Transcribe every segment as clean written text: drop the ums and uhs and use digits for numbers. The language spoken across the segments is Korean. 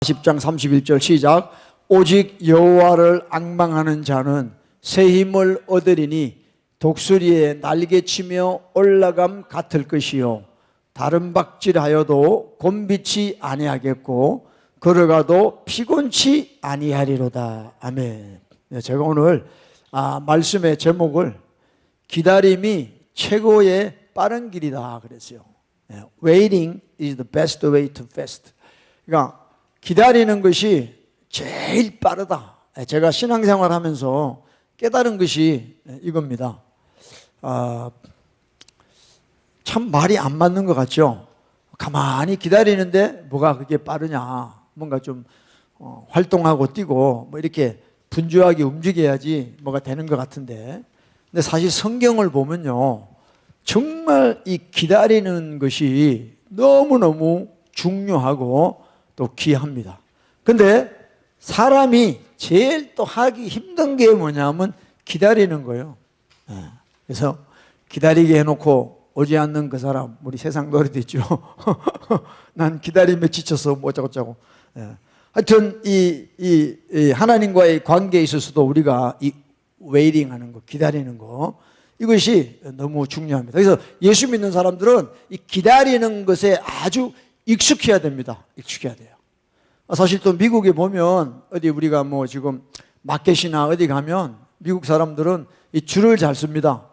40장 31절 시작. 오직 여호와를 앙망하는 자는 새 힘을 얻으리니 독수리의 날개치며 올라감 같을 것이요 다른 박질하여도 곤비치 아니하겠고 걸어가도 피곤치 아니하리로다. 아멘. 제가 오늘 말씀의 제목을 기다림이 최고의 빠른 길이다 그랬어요. Waiting is the best way to fast. 그러니까 기다리는 것이 제일 빠르다. 제가 신앙생활 하면서 깨달은 것이 이겁니다. 참 말이 안 맞는 것 같죠? 가만히 기다리는데 뭐가 그게 빠르냐. 뭔가 좀 활동하고 뛰고 뭐 이렇게 분주하게 움직여야지 뭐가 되는 것 같은데, 근데 사실 성경을 보면요, 정말 이 기다리는 것이 너무너무 중요하고 또 귀합니다. 근데 사람이 제일 또 하기 힘든 게 뭐냐면 기다리는 거예요. 그래서 기다리게 해놓고 오지 않는 그 사람, 우리 세상 노래도 있죠. 난 기다림에 지쳐서 뭐 어쩌고저쩌고. 하여튼 이 하나님과의 관계에 있어서도 우리가 이 웨이팅 하는 거, 기다리는 거, 이것이 너무 중요합니다. 그래서 예수 믿는 사람들은 이 기다리는 것에 아주 익숙해야 됩니다. 익숙해야 돼요. 사실 또 미국에 보면 어디 우리가 뭐 지금 마켓이나 어디 가면 미국 사람들은 이 줄을 잘 씁니다.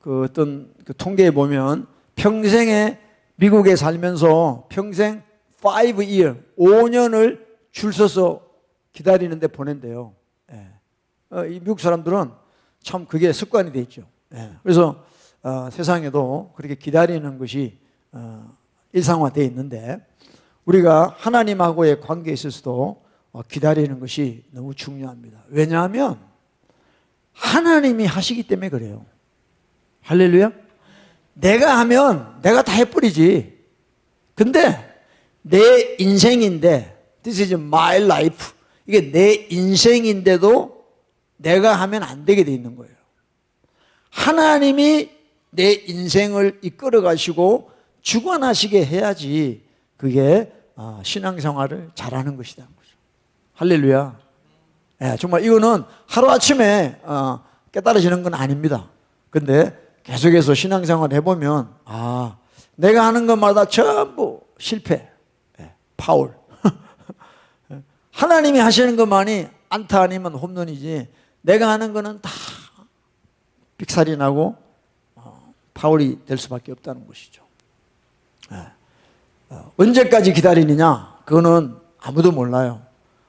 그 어떤 그 통계에 보면 평생에 미국에 살면서 평생 5year, 5년을 줄 서서 기다리는데 보낸대요. 이 미국 사람들은 참 그게 습관이 돼 있죠. 그래서 세상에도 그렇게 기다리는 것이 일상화되어 있는데, 우리가 하나님하고의 관계에 있어서도 기다리는 것이 너무 중요합니다. 왜냐하면 하나님이 하시기 때문에 그래요. 할렐루야. 내가 하면 내가 다 해버리지. 근데 내 인생인데, This is my life, 이게 내 인생인데도 내가 하면 안 되게 돼 있는 거예요. 하나님이 내 인생을 이끌어 가시고 주관하시게 해야지 그게 신앙생활을 잘하는 것이다. 할렐루야. 정말 이거는 하루아침에 깨달아지는 건 아닙니다. 근데 계속해서 신앙생활을 해보면 내가 하는 것마다 전부 실패, 파울. 하나님이 하시는 것만이 안타 아니면 홈런이지, 내가 하는 거는 다 삑살이 나고 파울이 될 수밖에 없다는 것이죠. 언제까지 기다리느냐? 그거는 아무도 몰라요.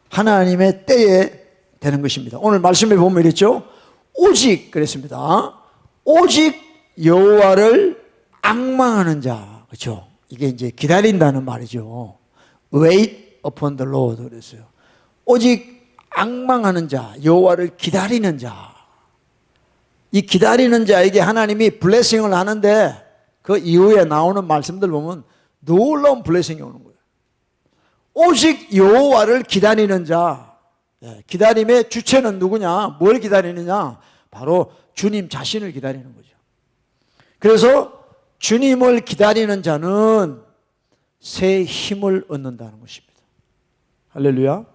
하나님의 때에 되는 것입니다. 오늘 말씀에 보면 이랬죠? 오직 그랬습니다. 오직 여호와를 앙망하는 자. 그렇죠? 이게 이제 기다린다는 말이죠. Wait upon the Lord 그랬어요. 오직 앙망하는 자, 여호와를 기다리는 자. 이 기다리는 자에게 하나님이 블레싱을 하는데, 그 이후에 나오는 말씀들 보면 놀라운 블레싱이 오는 거예요. 오직 여호와를 기다리는 자. 기다림의 주체는 누구냐? 뭘 기다리느냐? 바로 주님 자신을 기다리는 거죠. 그래서 주님을 기다리는 자는 새 힘을 얻는다는 것입니다. 할렐루야.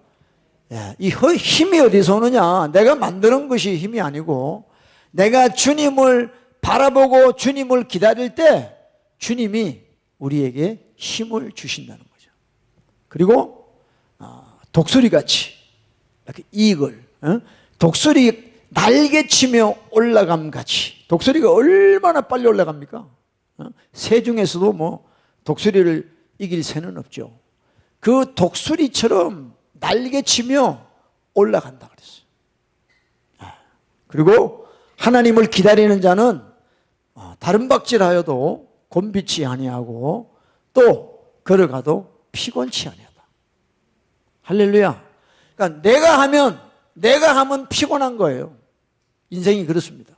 이 힘이 어디서 오느냐? 내가 만드는 것이 힘이 아니고, 내가 주님을 바라보고 주님을 기다릴 때 주님이 우리에게 힘을 주신다는 거죠. 그리고 독수리같이 이렇게 이글, 독수리 날개치며 올라감같이. 독수리가 얼마나 빨리 올라갑니까? 새 중에서도 뭐 독수리를 이길 새는 없죠. 그 독수리처럼 날개치며 올라간다 그랬어요. 그리고 하나님을 기다리는 자는 다른 박질하여도 곤비치 아니하고 또 걸어가도 피곤치 아니하다. 할렐루야. 그러니까 내가 하면 피곤한 거예요. 인생이 그렇습니다.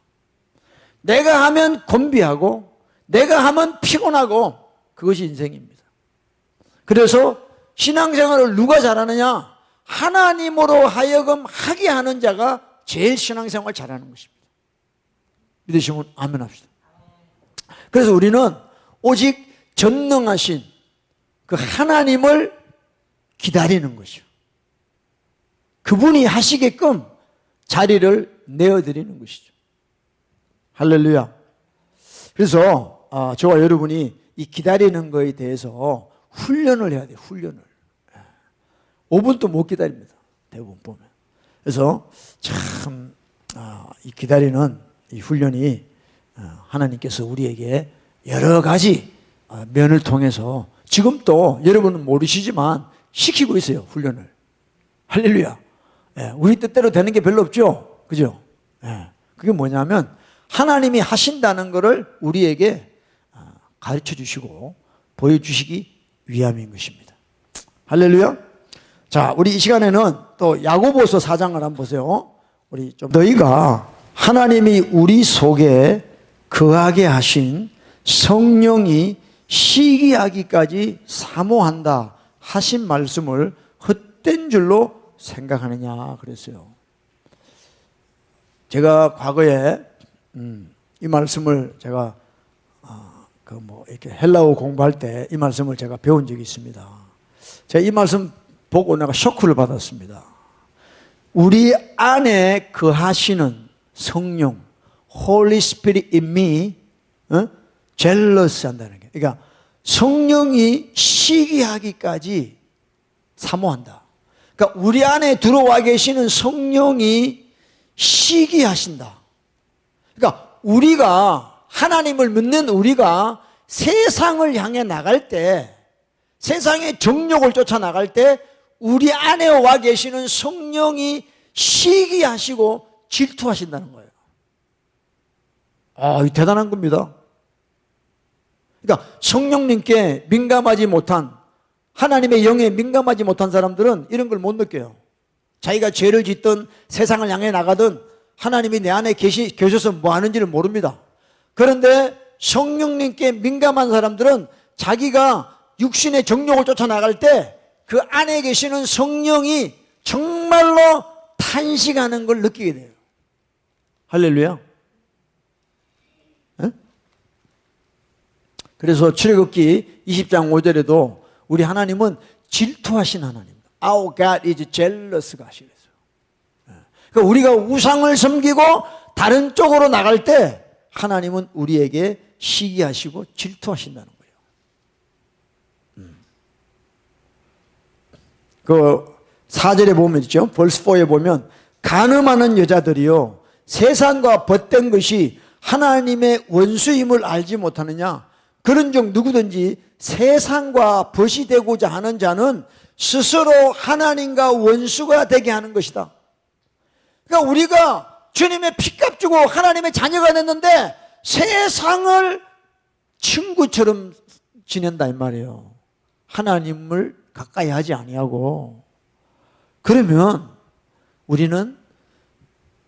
내가 하면 곤비하고 내가 하면 피곤하고, 그것이 인생입니다. 그래서 신앙생활을 누가 잘하느냐? 하나님으로 하여금 하게 하는 자가 제일 신앙생활 잘하는 것입니다. 믿으시면 아멘 합시다. 그래서 우리는 오직 전능하신 그 하나님을 기다리는 것이요. 그분이 하시게끔 자리를 내어드리는 것이죠. 할렐루야. 그래서 저와 여러분이 이 기다리는 거에 대해서 훈련을 해야 돼요. 훈련을. 5분도 못 기다립니다. 대부분 보면. 그래서 참 이 기다리는 이 훈련이 하나님께서 우리에게 여러 가지 면을 통해서 지금 또 여러분은 모르시지만 시키고 있어요. 훈련을. 할렐루야. 우리 뜻대로 되는 게 별로 없죠. 그죠? 그게 뭐냐면 하나님이 하신다는 것을 우리에게 가르쳐 주시고 보여주시기 위함인 것입니다. 할렐루야. 자, 우리 이 시간에는 또 야고보서 4장을 한번 보세요. 우리 좀 너희가 하나님이 우리 속에 거하게 하신 성령이 시기하기까지 사모한다 하신 말씀을 헛된 줄로 생각하느냐 그랬어요. 제가 과거에 이 말씀을 제가 이렇게 헬라어 공부할 때 이 말씀을 제가 배운 적이 있습니다. 제가 이 말씀 보고 내가 쇼크를 받았습니다. 우리 안에 거하시는 성령, Holy Spirit in me, jealous 한다는 게. 그러니까 성령이 시기하기까지 사모한다. 그러니까 우리 안에 들어와 계시는 성령이 시기하신다. 그러니까 우리가 하나님을 믿는 우리가 세상을 향해 나갈 때, 세상의 정욕을 쫓아 나갈 때 우리 안에 와 계시는 성령이 시기하시고 질투하신다는 거예요. 이 대단한 겁니다. 그러니까 성령님께 민감하지 못한, 하나님의 영에 민감하지 못한 사람들은 이런 걸 못 느껴요. 자기가 죄를 짓든 세상을 향해 나가든 하나님이 내 안에 계셔서 뭐 하는지를 모릅니다. 그런데 성령님께 민감한 사람들은 자기가 육신의 정욕을 쫓아 나갈 때 그 안에 계시는 성령이 정말로 탄식하는 걸 느끼게 돼요. 할렐루야. 그래서 출애굽기 20장 5절에도 우리 하나님은 질투하신 하나님입니다. Our God is jealous God이래요. 그러니까 우리가 우상을 섬기고 다른 쪽으로 나갈 때 하나님은 우리에게 시기하시고 질투하신다는 거예요. 그 4절에 보면 있죠. 벌스 4에 보면 간음하는 여자들이요 세상과 벗된 것이 하나님의 원수임을 알지 못하느냐. 그런즉 누구든지 세상과 벗이 되고자 하는 자는 스스로 하나님과 원수가 되게 하는 것이다. 그러니까 우리가 주님의 피값 주고 하나님의 자녀가 됐는데 세상을 친구처럼 지낸다 이 말이에요. 하나님을 가까이 하지 아니하고. 그러면 우리는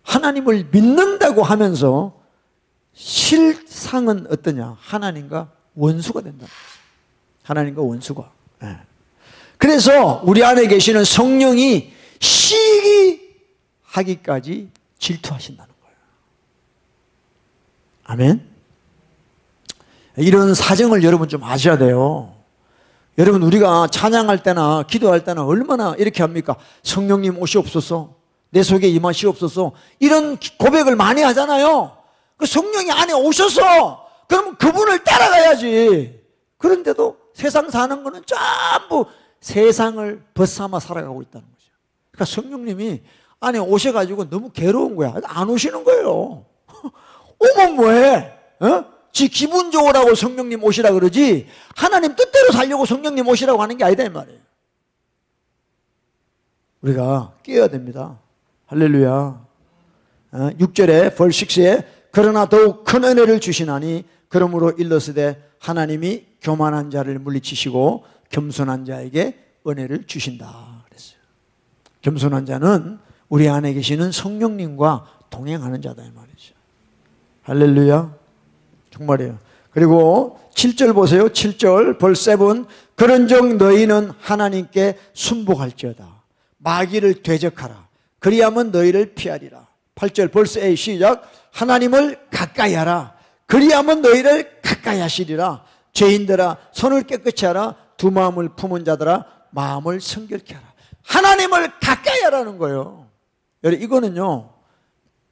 하나님을 믿는다고 하면서 실상은 어떠냐? 하나님과 원수가 된다. 하나님과 원수가. 그래서 우리 안에 계시는 성령이 시기하기까지 질투하신다는 거예요. 아멘. 이런 사정을 여러분 좀 아셔야 돼요. 여러분 우리가 찬양할 때나 기도할 때나 얼마나 이렇게 합니까? 성령님 오시옵소서, 내 속에 임하시옵소서, 이런 고백을 많이 하잖아요. 그 성령이 안에 오셔서 그러면 그분을 따라가야지. 그런데도 세상 사는 거는 전부 세상을 벗삼아 살아가고 있다는 거죠. 그러니까 성령님이 안에 오셔가지고 너무 괴로운 거야. 안 오시는 거예요. 오면 뭐해? 지 기분 좋으라고 성령님 오시라 그러지 하나님 뜻대로 살려고 성령님 오시라고 하는 게 아니다 이 말이에요. 우리가 깨어야 됩니다. 할렐루야. 6절에 벌스 6에 그러나 더욱 큰 은혜를 주시나니 그러므로 일러스되 하나님이 교만한 자를 물리치시고 겸손한 자에게 은혜를 주신다 그랬어요. 겸손한 자는 우리 안에 계시는 성령님과 동행하는 자다 이 말이죠. 할렐루야. 정말이에요. 그리고 7절 보세요. 7절 벌스 7 그런즉 너희는 하나님께 순복할지어다. 마귀를 대적하라. 그리하면 너희를 피하리라. 8절 벌스 8 시작 하나님을 가까이 하라. 그리하면 너희를 가까이 하시리라. 죄인들아 손을 깨끗이 하라. 두 마음을 품은 자들아 마음을 성결케 하라. 하나님을 가까이 하라는 거예요. 여러분, 이거는요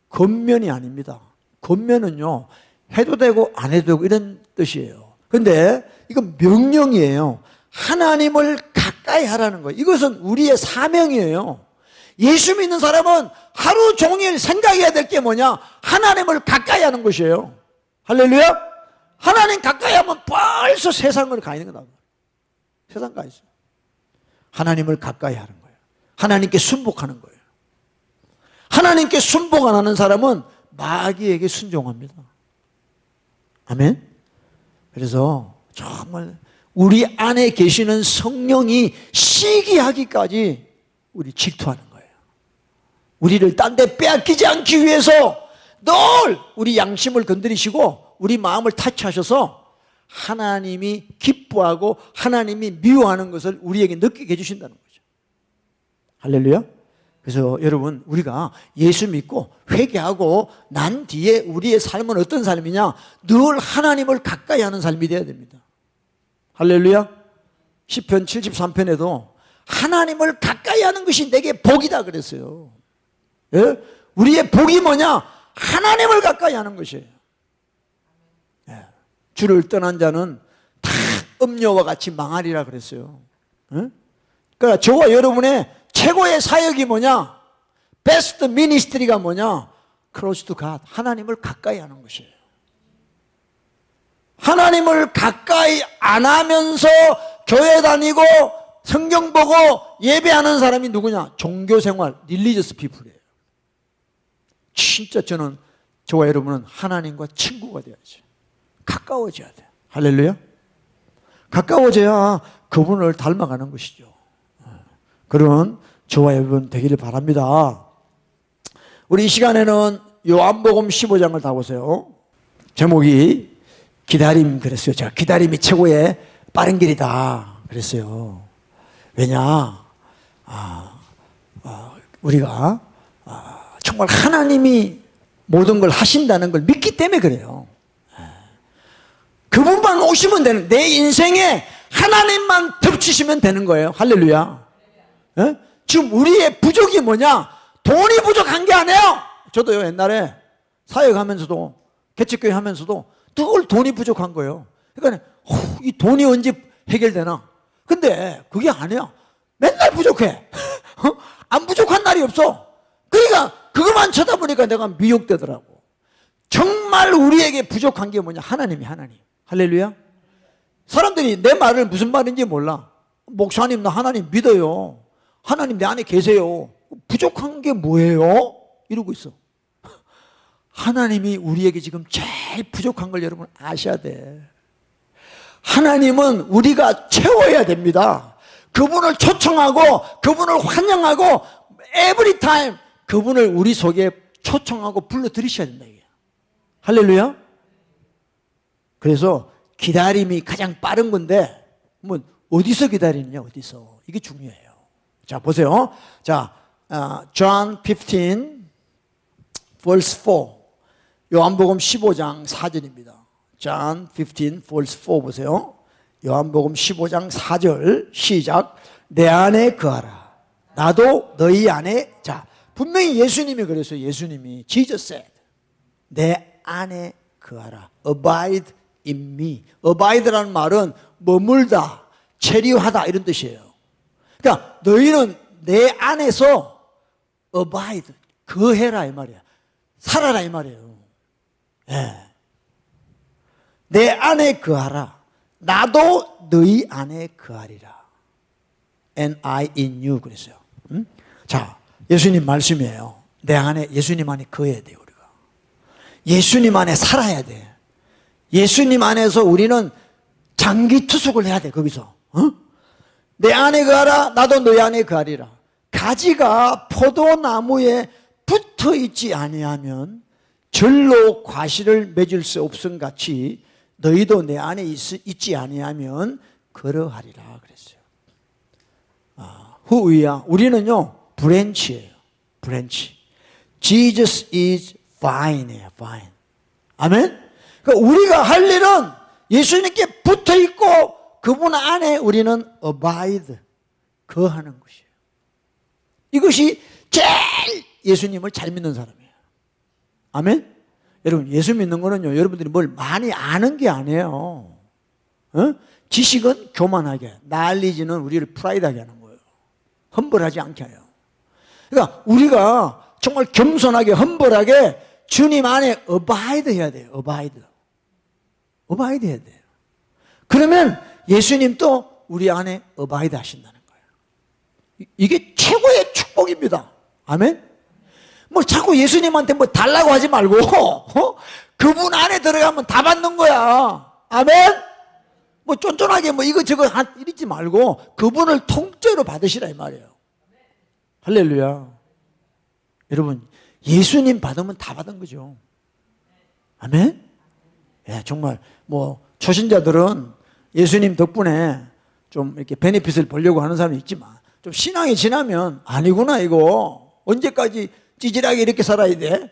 겉면이 아닙니다. 겉면은요 해도 되고 안 해도 되고 이런 뜻이에요. 근데 이건 명령이에요. 하나님을 가까이 하라는 거예요. 이것은 우리의 사명이에요. 예수 믿는 사람은 하루 종일 생각해야 될 게 뭐냐? 하나님을 가까이 하는 것이에요. 할렐루야. 하나님 가까이 하면 벌써 세상을 가 있는 거다. 세상 가 있어요. 하나님을 가까이 하는 거예요. 하나님께 순복하는 거예요. 하나님께 순복 안 하는 사람은 마귀에게 순종합니다. 아멘. 그래서 정말 우리 안에 계시는 성령이 시기하기까지 우리 질투하는 거예요. 우리를 딴 데 빼앗기지 않기 위해서 늘 우리 양심을 건드리시고 우리 마음을 타치하셔서 하나님이 기뻐하고 하나님이 미워하는 것을 우리에게 느끼게 해주신다는 거죠. 할렐루야. 그래서 여러분, 우리가 예수 믿고 회개하고 난 뒤에 우리의 삶은 어떤 삶이냐? 늘 하나님을 가까이 하는 삶이 되어야 됩니다. 할렐루야. 시편 73편에도 하나님을 가까이 하는 것이 내게 복이다 그랬어요. 예? 우리의 복이 뭐냐? 하나님을 가까이 하는 것이에요. 예. 주를 떠난 자는 다 음녀와 같이 망하리라 그랬어요. 예? 그러니까 저와 여러분의 최고의 사역이 뭐냐? 베스트 미니스트리가 뭐냐? Close to God. 하나님을 가까이 하는 것이에요. 하나님을 가까이 안 하면서 교회 다니고 성경 보고 예배하는 사람이 누구냐? 종교생활, 릴리저스 피플이에요. 진짜 저와 여러분은 하나님과 친구가 되어야지. 가까워져야 돼요. 할렐루야. 가까워져야 그분을 닮아가는 것이죠. 그런 저와 여러분 되기를 바랍니다. 우리 이 시간에는 요한복음 15장을 다 보세요. 제목이 기다림 그랬어요. 제가 기다림이 최고의 빠른 길이다 그랬어요. 왜냐? 우리가 정말 하나님이 모든 걸 하신다는 걸 믿기 때문에 그래요. 그분만 오시면 되는, 내 인생에 하나님만 덮치시면 되는 거예요. 할렐루야. 예? 지금 우리의 부족이 뭐냐? 돈이 부족한 게 아니에요. 저도요, 옛날에 사역하면서도, 개척교회 하면서도 늘 돈이 부족한 거예요. 그러니까 이 돈이 언제 해결되나? 근데 그게 아니야. 맨날 부족해. 안 부족한 날이 없어. 그러니까 그것만 쳐다보니까 내가 미혹되더라고. 정말 우리에게 부족한 게 뭐냐? 하나님. 할렐루야. 사람들이 내 말을 무슨 말인지 몰라. 목사님, 나 하나님 믿어요. 하나님 내 안에 계세요. 부족한 게 뭐예요? 이러고 있어. 하나님이 우리에게 지금 제일 부족한 걸 여러분 아셔야 돼. 하나님은 우리가 채워야 됩니다. 그분을 초청하고 그분을 환영하고 every time 그분을 우리 속에 초청하고 불러들이셔야 된다. 이게. 할렐루야. 그래서 기다림이 가장 빠른 건데 뭐 어디서 기다리느냐, 어디서. 이게 중요해요. 자, 보세요. 자, John 15 verse 4. 요한복음 15장 4절입니다. John 15 verse 4 보세요. 요한복음 15장 4절 시작. 내 안에 거하라. 나도 너희 안에. 자, 분명히 예수님이 그랬어요. 예수님이 Jesus said. 내 안에 거하라. Abide in me. Abide라는 말은 머물다, 체류하다 이런 뜻이에요. 그러니까 너희는 내 안에서 abide, 거해라 이 말이야. 살아라 이 말이에요. 예. 내 안에 거하라. 나도 너희 안에 거하리라. And I in you 그랬어요. 자, 예수님 말씀이에요. 내 안에, 예수님 안에 거해야 돼요. 우리가 예수님 안에 살아야 돼. 예수님 안에서 우리는 장기 투숙을 해야 돼. 거기서 내 안에 거하라. 나도 너희 안에 거하리라. 가지가 포도나무에 붙어 있지 아니하면 절로 과실을 맺을 수 없음 같이 너희도 내 안에 있지 아니하면 그러하리라 그랬어요. 후위야. 우리는요 브랜치예요. 브랜치. Jesus is vine이에요. vine. 아멘. 그러니까 우리가 할 일은 예수님께 붙어 있고 그분 안에 우리는 abide, 거하는 것이에요. 이것이 제일 예수님을 잘 믿는 사람이에요. 아멘? 여러분, 예수 믿는 거는요, 여러분들이 뭘 많이 아는 게 아니에요. 지식은 교만하게, 날리지는 우리를 프라이드하게 하는 거예요. 험벌하지 않게 해요. 그러니까 우리가 정말 겸손하게, 험벌하게 주님 안에 어바이드 해야 돼요. 어바이드 해야 돼요. 그러면 예수님도 우리 안에 어바이드 하신다는 거예요. 이게 최고의 축복입니다. 아멘? 뭐 자꾸 예수님한테 뭐 달라고 하지 말고 그분 안에 들어가면 다 받는 거야. 아멘? 뭐 쫀쫀하게 뭐 이거저거 이러지 말고 그분을 통째로 받으시라 이 말이에요. 할렐루야. 여러분, 예수님 받으면 다 받은 거죠. 아멘? 예, 정말 뭐 초신자들은 예수님 덕분에 좀 이렇게 베네핏을 보려고 하는 사람이 있지만 좀 신앙이 지나면 아니구나 이거 언제까지 찌질하게 이렇게 살아야 돼?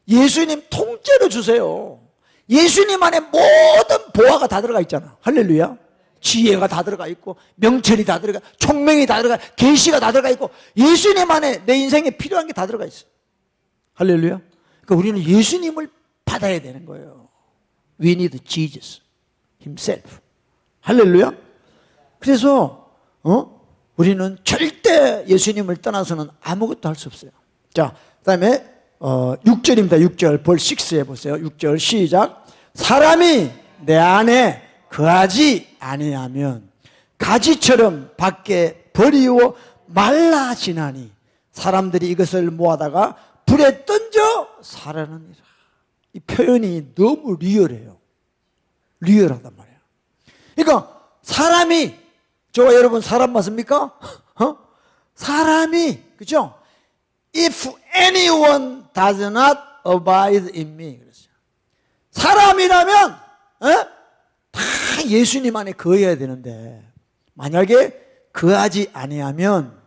예수님 통째로 주세요. 예수님 안에 모든 보화가 다 들어가 있잖아. 할렐루야. 지혜가 다 들어가 있고 명철이 다 들어가, 총명이 다 들어가, 계시가 다 들어가 있고 예수님 안에 내 인생에 필요한 게 다 들어가 있어. 할렐루야. 그러니까 우리는 예수님을 받아야 되는 거예요. We need Jesus himself. 할렐루야. 그래서 우리는 절대 예수님을 떠나서는 아무것도 할 수 없어요. 자, 그 다음에 6절입니다. 6절 벌 6에 보세요. 6절 시작. 사람이 내 안에 거하지 아니하면 가지처럼 밖에 버리워 말라지나니 사람들이 이것을 모아다가 불에 던져 사라느니라. 이 표현이 너무 리얼해요. 리얼하단 말이에요. 그러니까 사람이, 저와 여러분 사람 맞습니까? 사람이, 그죠? If anyone does not abide in me. 그랬어요. 사람이라면 다 예수님 안에 거해야 되는데 만약에 거하지 아니하면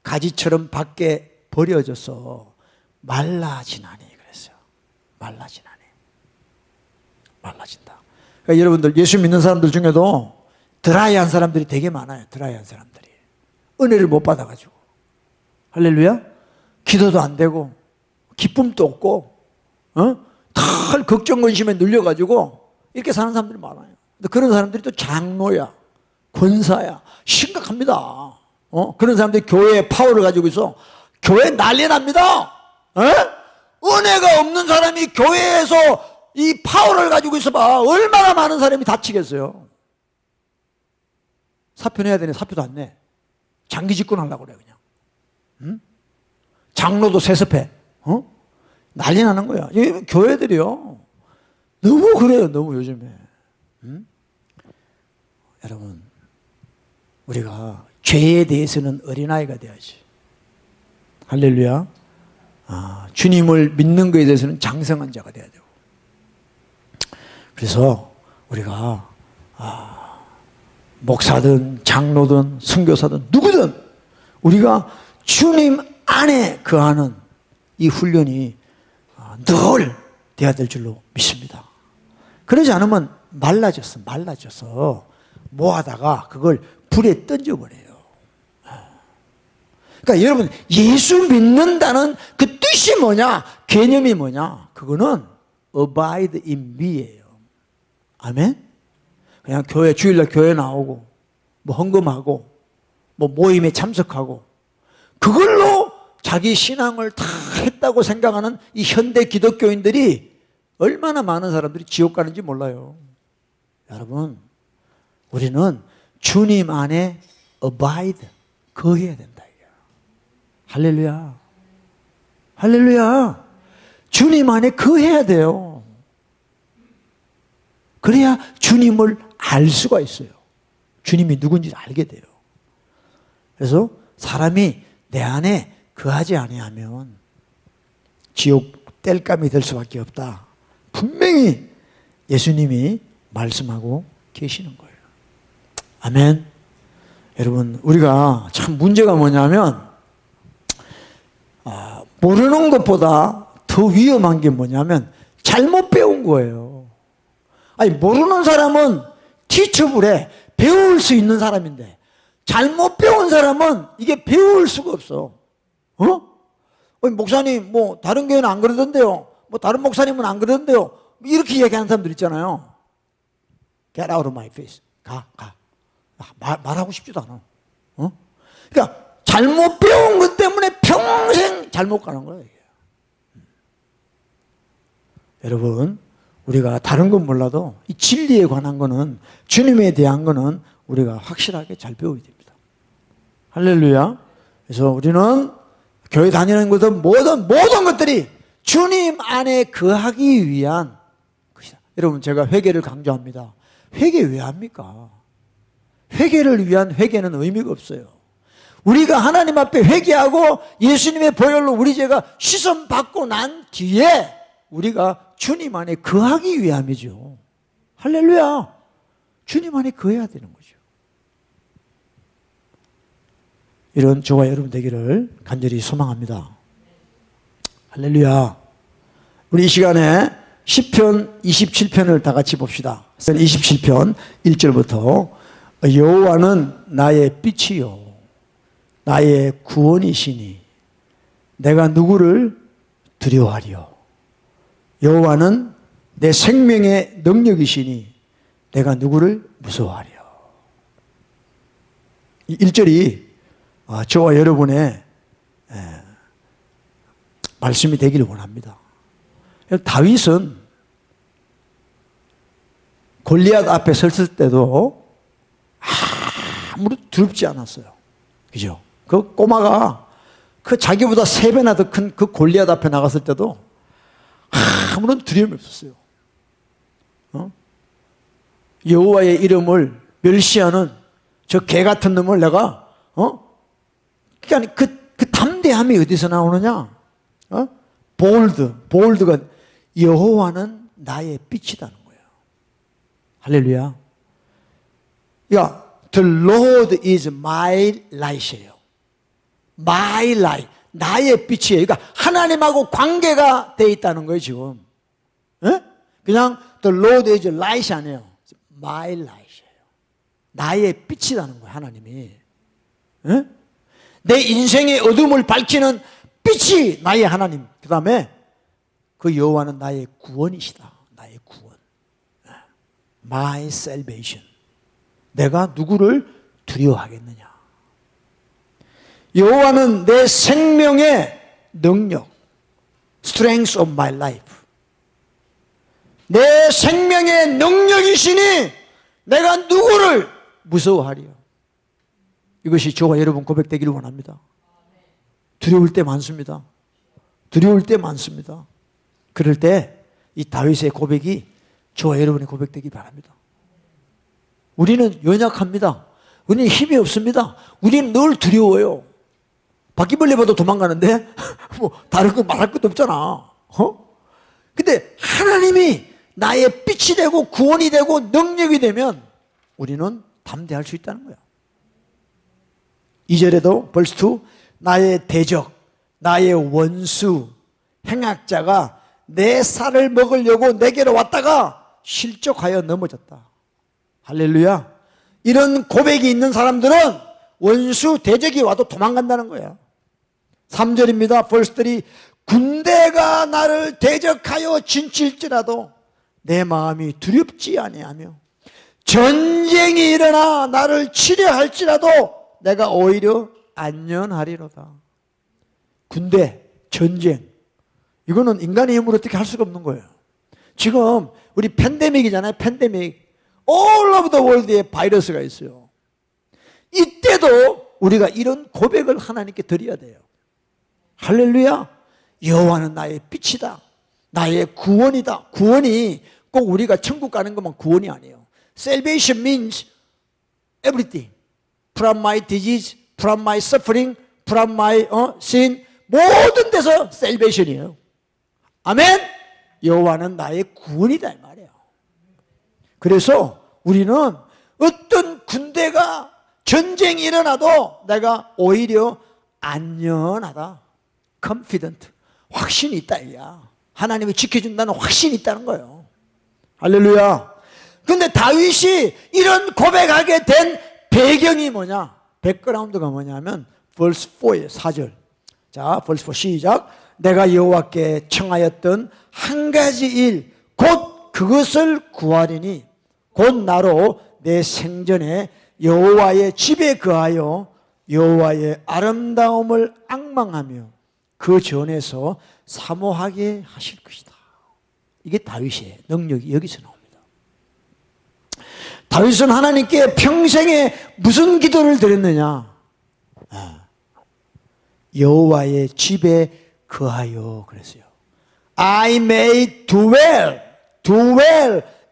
가지처럼 밖에 버려져서 말라지나니 그랬어요. 말라지나니. 말라진다. 그러니까 여러분들 예수 믿는 사람들 중에도 드라이한 사람들이 되게 많아요. 드라이한 사람들이. 은혜를 못 받아가지고. 할렐루야. 기도도 안 되고 기쁨도 없고 다 걱정 근심에 눌려가지고 이렇게 사는 사람들이 많아요. 근데 그런 사람들이 또 장로야, 권사야. 심각합니다. 그런 사람들이 교회의 파워를 가지고 있어. 교회 난리 납니다. 은혜가 없는 사람이 교회에서 이 파워를 가지고 있어봐. 얼마나 많은 사람이 다치겠어요. 사표 내야 되네. 사표도 안 내. 장기 집권하려고 그래 그냥. 장로도 세습해. 난리 나는 거야. 이 교회들이요. 너무 그래요. 너무 요즘에. 여러분, 우리가 죄에 대해서는 어린아이가 돼야지. 할렐루야. 주님을 믿는 것에 대해서는 장성한 자가 돼야 되고. 그래서 우리가 목사든 장로든 선교사든 누구든 우리가 주님 안에 거하는 이 훈련이 늘 돼야 될 줄로 믿습니다. 그러지 않으면 말라져서 모아다가 그걸 불에 던져버려요. 그러니까 여러분, 예수 믿는다는 그 뜻이 뭐냐, 개념이 뭐냐, 그거는 abide in me예요. 아멘? 그냥 주일날 교회 나오고 뭐 헌금하고 뭐 모임에 참석하고 그걸로 자기 신앙을 다 했다고 생각하는 이 현대 기독교인들이 얼마나 많은 사람들이 지옥 가는지 몰라요. 여러분, 우리는 주님 안에 abide, 거해야 된다. 할렐루야. 할렐루야. 주님 안에 거해야 돼요. 그래야 주님을 알 수가 있어요. 주님이 누군지를 알게 돼요. 그래서 사람이 내 안에 거하지 아니하면 지옥 땔감이 될 수밖에 없다. 분명히 예수님이 말씀하고 계시는 거예요. 아멘. 여러분, 우리가 참 문제가 뭐냐면 모르는 것보다 더 위험한 게 뭐냐면 잘못 배운 거예요. 아니, 모르는 사람은 티처블에 배울 수 있는 사람인데 잘못 배운 사람은 이게 배울 수가 없어. 목사님, 뭐, 다른 교회는 안 그러던데요. 뭐, 다른 목사님은 안 그러던데요. 이렇게 얘기하는 사람들 있잖아요. Get out of my face. 가. 말하고 싶지도 않아. 그러니까, 잘못 배운 것 때문에 평생 잘못 가는 거예요. 여러분, 우리가 다른 건 몰라도 이 진리에 관한 거는, 주님에 대한 거는 우리가 확실하게 잘 배워야 됩니다. 할렐루야. 그래서 우리는 교회 다니는 것은 모든 것들이 주님 안에 거하기 위한 것이다. 여러분, 제가 회개를 강조합니다. 회개 왜 합니까? 회개를 위한 회개는 의미가 없어요. 우리가 하나님 앞에 회개하고 예수님의 보혈로 우리 죄가 씻음받고 난 뒤에 우리가 주님 안에 거하기 위함이죠. 할렐루야. 주님 안에 거해야 되는 거죠. 이런 저와 여러분 되기를 간절히 소망합니다. 할렐루야. 우리 이 시간에 시편 27편을 다 같이 봅시다. 27편 1절부터 여호와는 나의 빛이요 나의 구원이시니 내가 누구를 두려워하리요. 여호와는 내 생명의 능력이시니 내가 누구를 무서워하리요. 이 1절이 저와 여러분의 말씀이 되기를 원합니다. 다윗은 골리앗 앞에 섰을 때도 아무도 두렵지 않았어요. 그죠? 그 꼬마가 그 자기보다 3배나 더 큰 그 골리앗 앞에 나갔을 때도 아무런 두려움이 없었어요. 여호와의 이름을 멸시하는 저 개 같은 놈을 내가 그러니까 그 담대함이 어디서 나오느냐? 볼드가 여호와는 나의 빛이라는 거예요. 할렐루야. 야, the Lord is my light이에요. my light, 나의 빛이에요. 그러니까 하나님하고 관계가 돼 있다는 거예요, 지금. 그냥 the Lord is light 아니에요. my light이에요. 나의 빛이라는 거예요, 하나님이. 내 인생의 어둠을 밝히는 빛이 나의 하나님. 그 다음에 그 여호와는 나의 구원이시다. 나의 구원. My salvation. 내가 누구를 두려워하겠느냐. 여호와는 내 생명의 능력. Strength of my life. 내 생명의 능력이시니 내가 누구를 무서워하리요. 이것이 저와 여러분 고백되기를 원합니다. 두려울 때 많습니다. 두려울 때 많습니다. 그럴 때 이 다윗의 고백이 저와 여러분의 고백되기 바랍니다. 우리는 연약합니다. 우리는 힘이 없습니다. 우리는 늘 두려워요. 바퀴벌레 봐도 도망가는데 뭐 다른 거 말할 것도 없잖아. 근데 하나님이 나의 빛이 되고 구원이 되고 능력이 되면 우리는 담대할 수 있다는 거야. 2절에도 벌스 2 나의 대적, 나의 원수, 행악자가 내 살을 먹으려고 내게로 왔다가 실족하여 넘어졌다. 할렐루야. 이런 고백이 있는 사람들은 원수, 대적이 와도 도망간다는 거야. 3절입니다. 벌스 3 군대가 나를 대적하여 진칠지라도 내 마음이 두렵지 아니하며 전쟁이 일어나 나를 치려할지라도 내가 오히려 안전하리로다. 군대, 전쟁, 이거는 인간의 힘으로 어떻게 할 수가 없는 거예요. 지금 우리 팬데믹이잖아요. 팬데믹. All over the world에 바이러스가 있어요. 이때도 우리가 이런 고백을 하나님께 드려야 돼요. 할렐루야. 여호와는 나의 빛이다. 나의 구원이다. 구원이 꼭 우리가 천국 가는 것만 구원이 아니에요. Salvation means everything. From my disease, from my suffering, from my sin. 모든 데서 salvation이에요. 아멘. 여호와는 나의 구원이다 이 말이에요. 그래서 우리는 어떤 군대가 전쟁이 일어나도 내가 오히려 안전하다. confident. 확신이 있다 이야. 하나님이 지켜준다는 확신이 있다는 거예요. 할렐루야. 근데 다윗이 이런 고백하게 된 배경이 뭐냐? 백그라운드가 뭐냐면 verse 4예요. 4절. 자, verse 4 시작. 내가 여호와께 청하였던 한 가지 일 곧 그것을 구하리니 곧 나로 내 생전에 여호와의 집에 거하여 여호와의 아름다움을 앙망하며 그 전에서 사모하게 하실 것이다. 이게 다윗의 능력이 여기서 나옵니다. 다윗은 하나님께 평생에 무슨 기도를 드렸느냐? 여호와의 집에 거하여 그랬어요. I may dwell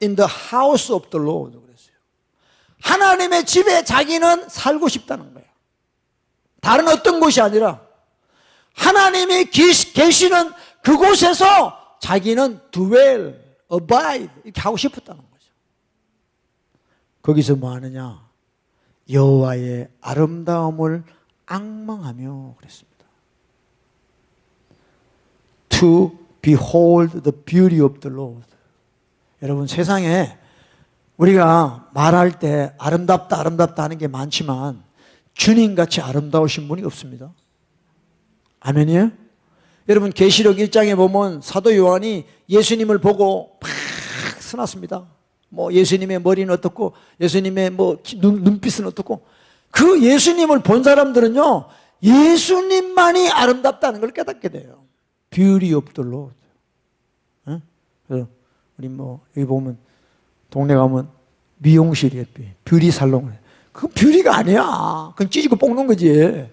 in the house of the Lord 그랬어요. 하나님의 집에 자기는 살고 싶다는 거예요. 다른 어떤 곳이 아니라 하나님이 계시는 그곳에서 자기는 dwell, abide 이렇게 하고 싶었다는 거죠. 거기서 뭐 하느냐? 여호와의 아름다움을 앙망하며 그랬습니다. To behold the beauty of the Lord. 여러분 세상에 우리가 말할 때 아름답다 아름답다 하는 게 많지만 주님같이 아름다우신 분이 없습니다. 아멘이에요? 여러분 계시록 1장에 보면 사도 요한이 예수님을 보고 막 쓰났습니다. 뭐 예수님의 머리는 어떻고 예수님의 뭐 눈빛은 어떻고 그 예수님을 본 사람들은요 예수님만이 아름답다는 걸 깨닫게 돼요. Beauty of the Lord. 그래서 우리 뭐 여기 보면 동네 가면 미용실이에요. 뷰티 살롱. 그건 뷰티가 아니야. 그건 찌지고 볶는 거지.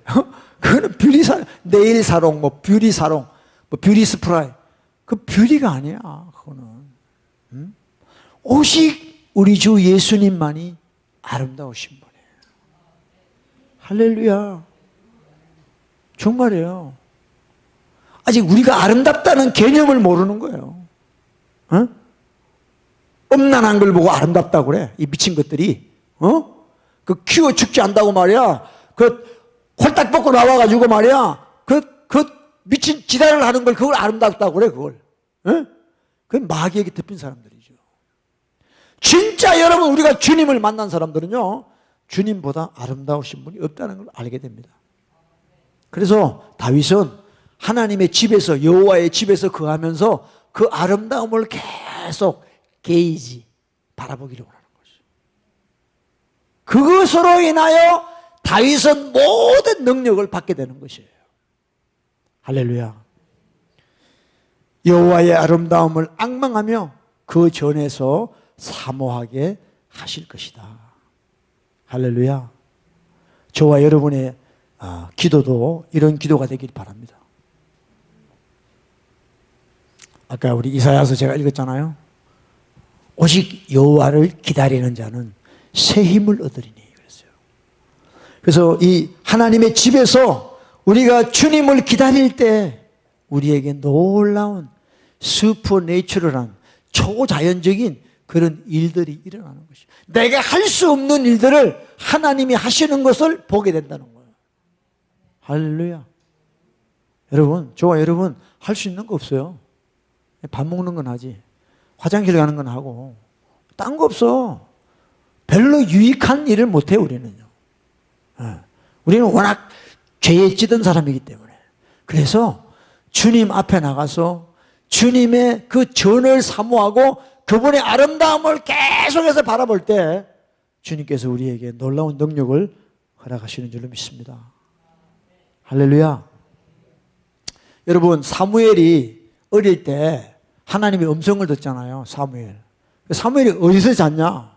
그거는 뷰티 살롱, 네일 살롱, 뭐 뷰티 살롱, 뭐 뷰티 스프라이. 그 뷰티가 아니야. 그거는. 오직 우리 주 예수님만이 아름다우신 분이에요. 할렐루야. 정말이에요. 아직 우리가 아름답다는 개념을 모르는 거예요. 음란한 걸 보고 아름답다고 그래. 이 미친 것들이. 그 키워 죽지 않다고 말이야. 그 홀딱 벗고 나와가지고 말이야. 그 미친 지랄을 하는 걸 그걸 아름답다고 그래, 그걸. 그 마귀에게 덮인 사람들이죠. 진짜 여러분 우리가 주님을 만난 사람들은요. 주님보다 아름다우신 분이 없다는 걸 알게 됩니다. 그래서 다윗은 하나님의 집에서 여호와의 집에서 거하면서 그 아름다움을 계속 게이지 바라보기를 원하는 것이죠. 그것으로 인하여 다윗은 모든 능력을 받게 되는 것이에요. 할렐루야. 여호와의 아름다움을 앙망하며 그 전에서 사모하게 하실 것이다. 할렐루야. 저와 여러분의 기도도 이런 기도가 되길 바랍니다. 아까 우리 이사야서 제가 읽었잖아요. 오직 여호와를 기다리는 자는 새 힘을 얻으리니 그랬어요. 그래서 이 하나님의 집에서 우리가 주님을 기다릴 때 우리에게 놀라운 슈퍼내추럴한 초자연적인 그런 일들이 일어나는 것이에요. 내가 할 수 없는 일들을 하나님이 하시는 것을 보게 된다는 거예요. 할렐루야. 여러분, 저와 여러분 할 수 있는 거 없어요. 밥 먹는 건 하지. 화장실 가는 건 하고. 딴 거 없어. 별로 유익한 일을 못해 우리는요. 우리는 워낙 죄에 찌든 사람이기 때문에. 그래서 주님 앞에 나가서 주님의 그 전을 사모하고 그분의 아름다움을 계속해서 바라볼 때 주님께서 우리에게 놀라운 능력을 허락하시는 줄로 믿습니다. 할렐루야. 여러분 사무엘이 어릴 때 하나님의 음성을 듣잖아요. 사무엘이 어디서 잤냐?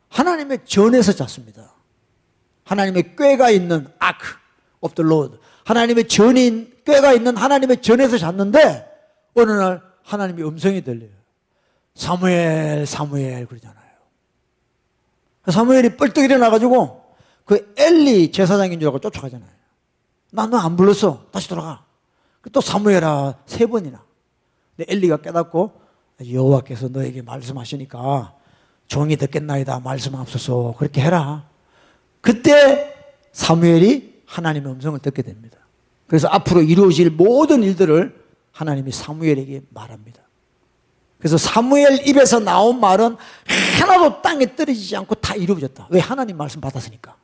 하나님의 전에서 잤습니다. 하나님의 꾀가 있는 아크 오브 더 로드, 하나님의 전인 꾀가 있는 하나님의 전에서 잤는데 어느 날 하나님의 음성이 들려요. 사무엘 사무엘 그러잖아요. 사무엘이 뻘떡 일어나가지고 그 엘리 제사장인 줄 알고 쫓아가잖아요. 나 너 안 불렀어. 다시 돌아가. 또 사무엘아 3번이나. 근데 엘리가 깨닫고 여호와께서 너에게 말씀하시니까 종이 듣겠나이다. 말씀하옵소서. 그렇게 해라. 그때 사무엘이 하나님의 음성을 듣게 됩니다. 그래서 앞으로 이루어질 모든 일들을 하나님이 사무엘에게 말합니다. 그래서 사무엘 입에서 나온 말은 하나도 땅에 떨어지지 않고 다 이루어졌다. 왜? 하나님 말씀 받았으니까.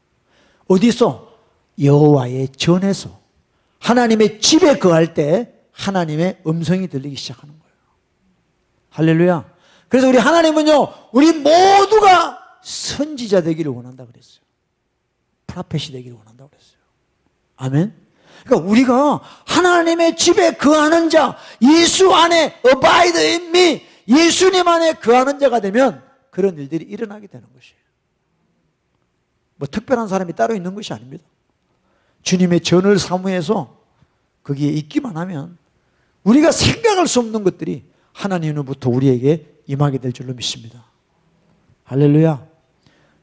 어디 있어? 여호와의 전에서 하나님의 집에 거할 때 하나님의 음성이 들리기 시작하는 거예요. 할렐루야. 그래서 우리 하나님은요, 우리 모두가 선지자 되기를 원한다 그랬어요. 프로펫이 되기를 원한다 그랬어요. 아멘. 그러니까 우리가 하나님의 집에 거하는 자, 예수 안에 abide in me, 예수님 안에 거하는 자가 되면 그런 일들이 일어나게 되는 것이에요. 뭐 특별한 사람이 따로 있는 것이 아닙니다. 주님의 전을 사모해서 거기에 있기만 하면 우리가 생각할 수 없는 것들이 하나님으로부터 우리에게 임하게 될 줄로 믿습니다. 할렐루야.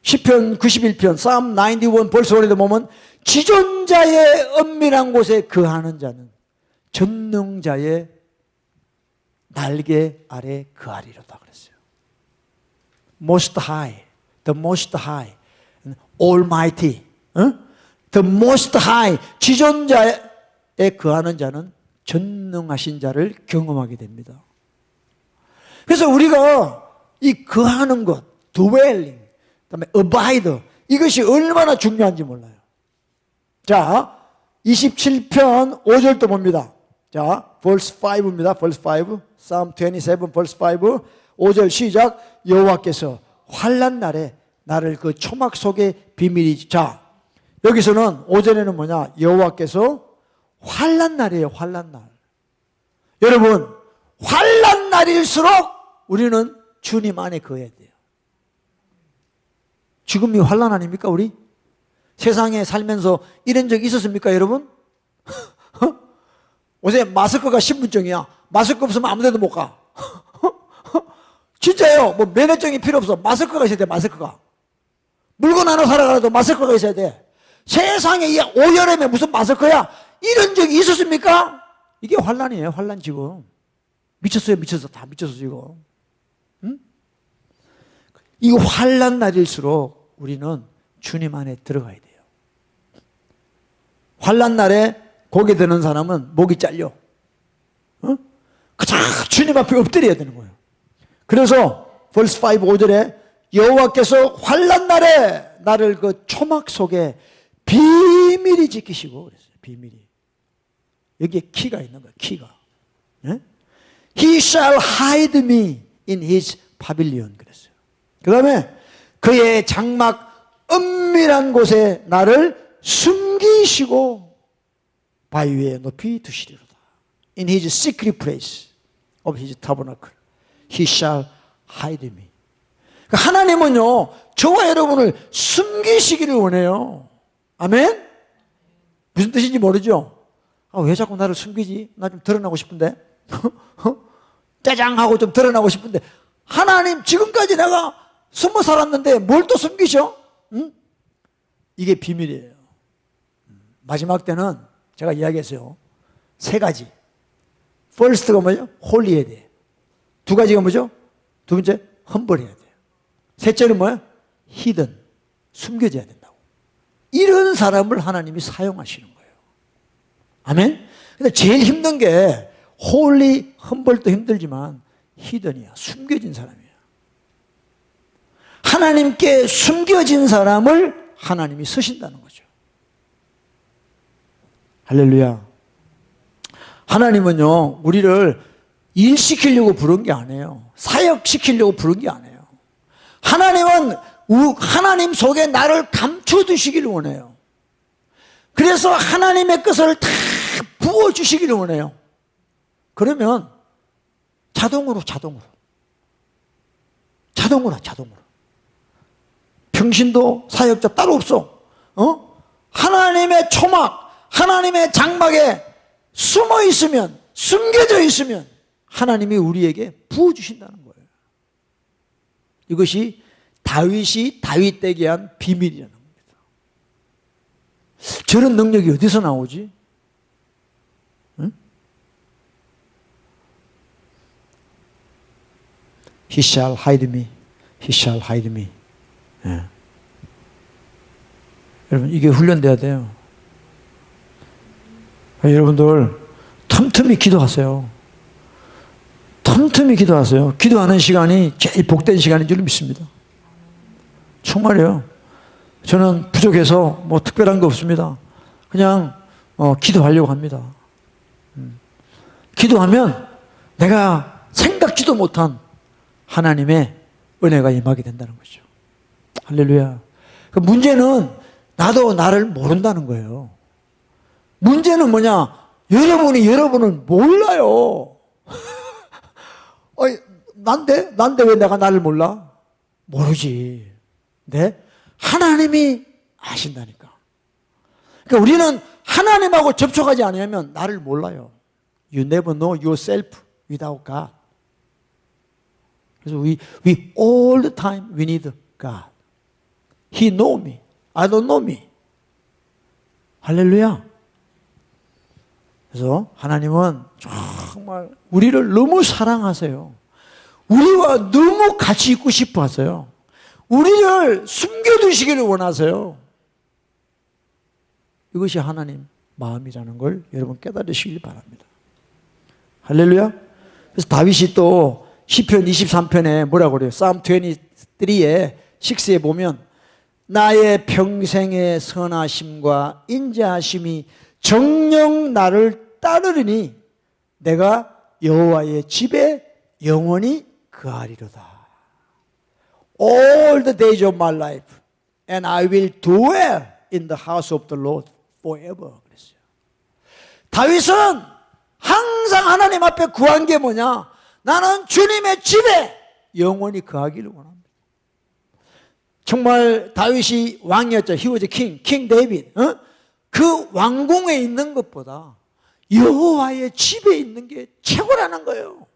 시편 91편 Psalm 91 벌써 오래도 보면 지존자의 은밀한 곳에 거하는 자는 전능자의 날개 아래 거하리로다 그랬어요. Most High, the Most High, Almighty, the Most High, 지존자에 거하는 자는 전능하신 자를 경험하게 됩니다. 그래서 우리가 이 거하는 것, dwelling, 그다음에 abide, 이것이 얼마나 중요한지 몰라요. 자, 27편 5절도 봅니다. 자, verse 5입니다. verse 5. Psalm 27 verse 5. 5절 시작. 여호와께서 환난 날에 나를 그 초막 속에 비밀히. 자, 여기서는 5절에는 뭐냐? 여호와께서 환난 날이에요. 환난 날. 여러분, 환난 날일수록 우리는 주님 안에 거해야 돼요. 지금이 환난 아닙니까, 우리? 세상에 살면서 이런 적 있었습니까, 여러분? 요새 마스크가 신분증이야. 마스크 없으면 아무 데도 못 가. 진짜요. 뭐 면허증이 필요 없어. 마스크가 있어야 돼, 마스크가. 물건 하나 사러 가도 마스크가 있어야 돼. 세상에 이 오여름에 무슨 마스크야? 이런 적이 있었습니까? 이게 환난이에요, 환난 지금. 미쳤어요, 미쳤어. 다 미쳤어, 지금. 응? 이 환난 날일수록 우리는 주님 안에 들어가야 돼요. 환난 날에 고개 드는 사람은 목이 잘려. 그저 주님 앞에 엎드려야 되는 거예요. 그래서 verse 5, 5절에 여호와께서 환난 날에 나를 그 초막 속에 비밀히 지키시고 그랬어요. 비밀히. 여기에 키가 있는 거예요. 키가. 네? He shall hide me in his pavilion 그랬어요. 그 다음에 그의 장막 은밀한 곳에 나를 숨기시고 바위 위에 높이 두시리로다. In his secret place of his tabernacle he shall hide me. 그러니까 하나님은요, 저와 여러분을 숨기시기를 원해요. 아멘? 무슨 뜻인지 모르죠? 아, 왜 자꾸 나를 숨기지? 나 좀 드러나고 싶은데. 짜장하고 좀 드러나고 싶은데. 하나님, 지금까지 내가 숨어 살았는데 뭘 또 숨기셔? 응? 이게 비밀이에요. 마지막 때는 제가 이야기했어요. 3가지. First가 뭐죠? 홀리해야 돼. 2가지가 뭐죠? 2 번째, 험벌해야 돼요. 3째는 뭐야? hidden. 숨겨져야 된다고. 이런 사람을 하나님이 사용하시는 거예요. 아멘? 근데 제일 힘든 게 홀리, 험벌도 힘들지만 hidden이야. 숨겨진 사람이야. 하나님께 숨겨진 사람을 하나님이 쓰신다는 거죠. 할렐루야. 하나님은요, 우리를 일시키려고 부른 게 아니에요. 사역시키려고 부른 게 아니에요. 하나님은 하나님 속에 나를 감춰두시기를 원해요. 그래서 하나님의 것을 다 부어주시기를 원해요. 그러면 자동으로 평신도 사역자 따로 없어. 하나님의 초막, 하나님의 장막에 숨어 있으면, 숨겨져 있으면 하나님이 우리에게 부어주신다는 거예요. 이것이 다윗이 다윗 되게 한 비밀이라는 겁니다. 저런 능력이 어디서 나오지? 응? He shall hide me. He shall hide me. 예. 여러분, 이게 훈련돼야 돼요. 여러분들 틈틈이 기도하세요. 틈틈이 기도하세요. 기도하는 시간이 제일 복된 시간인 줄 믿습니다. 정말이에요. 저는 부족해서 뭐 특별한 거 없습니다. 그냥 기도하려고 합니다. 기도하면 내가 생각지도 못한 하나님의 은혜가 임하게 된다는 거죠. 할렐루야. 그 문제는 나도 나를 모른다는 거예요. 문제는 뭐냐? 여러분이 여러분을 몰라요. 난데 왜 내가 나를 몰라? 모르지. 네? 하나님이 아신다니까. 그러니까 우리는 하나님하고 접촉하지 않으면 나를 몰라요. You never know yourself without God. 그래서 we all the time we need God. He know me. I don't know me. 할렐루야. 그래서 하나님은 정말 우리를 너무 사랑하세요. 우리와 너무 같이 있고 싶어 하세요. 우리를 숨겨두시기를 원하세요. 이것이 하나님 마음이라는 걸 여러분 깨달으시길 바랍니다. 할렐루야. 그래서 다윗이 또 시편 23편에 뭐라고 그래요? Psalm 23에 6에 보면 나의 평생의 선하심과 인자하심이 정녕 나를 따르리니 내가 여호와의 집에 영원히 거하리로다. All the days of my life and I will dwell in the house of the Lord forever. 그랬어요. 다윗은 항상 하나님 앞에 구한 게 뭐냐? 나는 주님의 집에 영원히 거하기를 원합니다. 정말 다윗이 왕이었죠. He was a king, King David. 그 왕궁에 있는 것보다 여호와의 집에 있는 게 최고라는 거예요.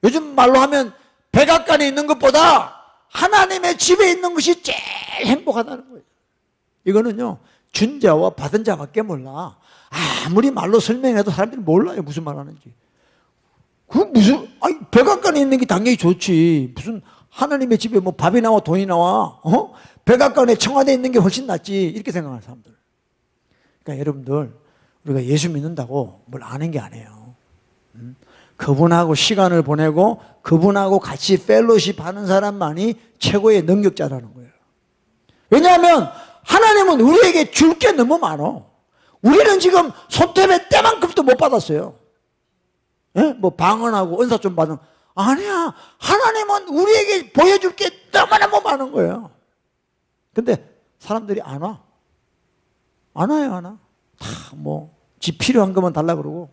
요즘 말로 하면 백악관에 있는 것보다 하나님의 집에 있는 것이 제일 행복하다는 거예요. 이거는요, 준 자와 받은 자밖에 몰라. 아무리 말로 설명해도 사람들이 몰라요. 무슨 말 하는지. 백악관에 있는 게 당연히 좋지. 무슨 하나님의 집에 뭐 밥이 나와 돈이 나와. 백악관에 청와대에 있는 게 훨씬 낫지. 이렇게 생각하는 사람들. 그러니까 여러분들, 우리가 예수 믿는다고 뭘 아는 게 아니에요. 그분하고 시간을 보내고 그분하고 같이 펠로십 하는 사람만이 최고의 능력자라는 거예요. 왜냐하면 하나님은 우리에게 줄 게 너무 많아. 우리는 지금 손톱에 때만큼도 못 받았어요. 예? 뭐 방언하고 은사 좀 받은. 아니야. 하나님은 우리에게 보여줄 게 너무너무 많은 거예요. 근데 사람들이 안 와. 안 와요, 안 와. 다 지 필요한 것만 달라 그러고.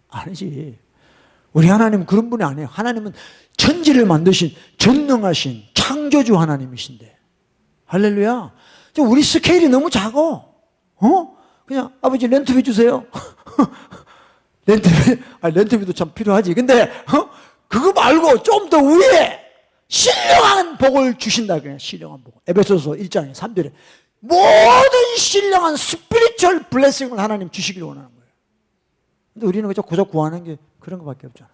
아니지. 우리 하나님은 그런 분이 아니에요. 하나님은 천지를 만드신 전능하신 창조주 하나님이신데. 할렐루야. 우리 스케일이 너무 작아. 그냥 아버지 렌트비 주세요. 렌트비도 참 필요하지. 근데 그거 말고 좀 더 위에 신령한 복을 주신다. 그냥 신령한 복. 에베소서 1장에 3절에 모든 신령한 스피리추얼 블레싱을 하나님 주시길 원하는 거예요. 근데 우리는 그저 고작 구하는 게 그런 것밖에 없잖아.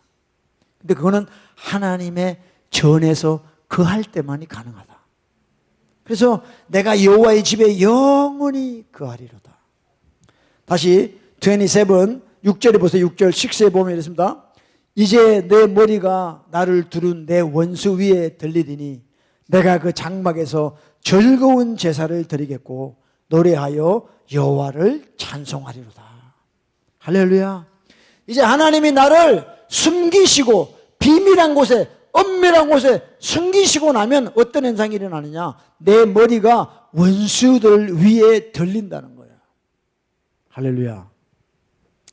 근데 그거는 하나님의 전에서 거할 때만이 가능하다. 그래서 내가 여호와의 집에 영원히 거하리로다. 다시 27, 6절에 보세요. 6절 6에 보면 이렇습니다. 이제 내 머리가 나를 두른 내 원수 위에 들리리니 내가 그 장막에서 즐거운 제사를 드리겠고 노래하여 여호와를 찬송하리로다. 할렐루야. 이제 하나님이 나를 숨기시고 비밀한 곳에 엄밀한 곳에 숨기시고 나면 어떤 현상이 일어나느냐? 내 머리가 원수들 위에 들린다는 거예요. 할렐루야.